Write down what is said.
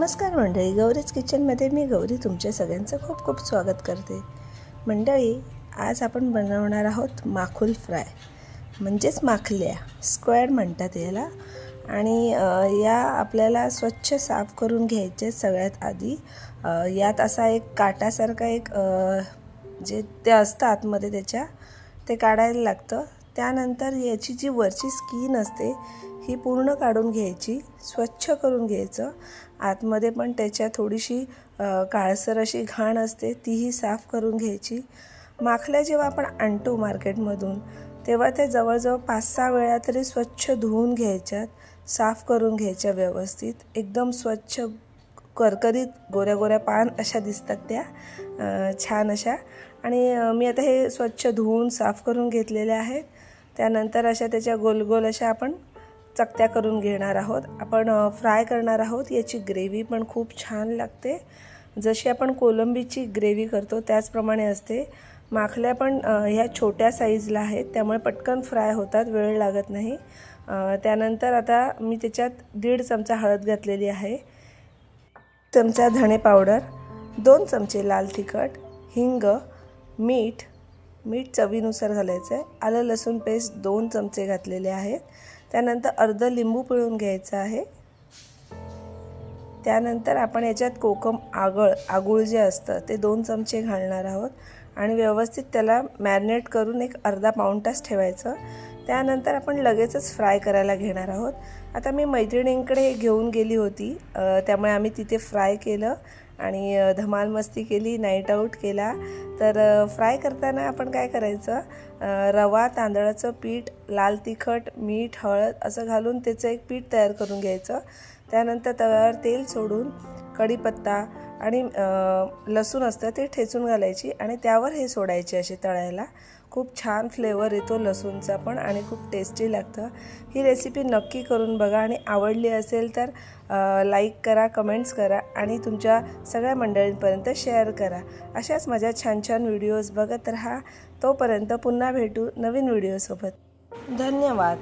नमस्कार मंडळी, गौरीज किचनमध्ये मी गौरी तुमच्या सगळ्यांचं खूप खूप स्वागत करते। मंडळी, आज आपण बनवणार आहोत माखुल फ्राय, म्हणजेच माखल्या, स्क्वेअर म्हणतात याला। आणि या आपल्याला स्वच्छ साफ करून घ्यायचे। सगळ्यात आधी यात असा एक काटासारखा एक जे ते असतं आतमध्ये त्याच्या, ते काढायला लागतं। त्यानंतर याची जी वरची स्किन असते ही पूर्ण काढून घ्यायची, स्वच्छ करून घ्यायचं। आतमध्ये पण त्याच्या थोडीशी काळसर अशी घाण असते, तीही साफ करून घ्यायची। माखल्या जेव्हा आपण आणतो मार्केटमधून तेव्हा ते जवळजवळ 5-6 वेळा तरी स्वच्छ धुवून घ्यायच्यात, साफ करून घ्यायच्या व्यवस्थित। एकदम स्वच्छ करकरीत गोऱ्या गोऱ्या पान अशा दिसतात त्या, छान अशा। आणि मी आता हे स्वच्छ धुवून साफ करून घेतलेले आहेत। त्यानंतर अशा त्याच्या गोल गोल अशा आपण चकत्या करून घेणार आहोत। आपण फ्राय करणार आहोत। याची ग्रेव्ही पण खूप छान लागते, जशी आपण कोलंबीची ग्रेव्ही करतो त्याचप्रमाणे असते। माखल्या पण ह्या छोट्या साईजला आहेत, त्यामुळे पटकन फ्राय होतात, वेळ लागत नाही। त्यानंतर आता मी त्याच्यात 1.5 चमचा हळद घातलेली आहे, 1 चमचा धणे पावडर, 2 चमचे लाल तिखट, हिंग, मीठ चवीनुसार घालायचं आहे। आलं लसूण पेस्ट 2 चमचे घातलेले आहेत। त्यानंतर अर्ध लिंबू पिळून घ्यायचं आहे। त्यानंतर आपण याच्यात कोकम आगूळ जे असतं ते 2 चमचे घालणार आहोत आणि व्यवस्थित त्याला मॅरिनेट करून एक अर्धा पाऊण तास ठेवायचं। त्यानंतर आपण लगेचच फ्राय करायला घेणार आहोत। आता मी मैत्रिणींकडे घेऊन गेली होती, त्यामुळे आम्ही तिथे फ्राय केलं आणि धमाल मस्ती केली, नाईट आऊट केला। तर फ्राय करताना आपण काय करायचं, रवा, तांदळाचं पीठ, लाल तिखट, मीठ, हळद असं घालून त्याचं एक पीठ तयार करून घ्यायचं। त्यानंतर तव्यावर तेल सोडून कढीपत्ता आणि लसूण असतं ते ठेचून घालायची आणि त्यावर हे सोडायचे असे तळायला। खूप छान फ्लेवर येतो लसूणचा पण आणि खूप टेस्टी लागतं। ही रेसिपी नक्की करून बघा आणि आवडली असेल तर लाईक करा, कमेंट्स करा आणि तुमच्या सगळ्या मंडळींपर्यंत शेअर करा। अशाच माझ्या छान छान व्हिडिओज बघत राहा। तोपर्यंत पुन्हा भेटू नवीन व्हिडिओसोबत। धन्यवाद।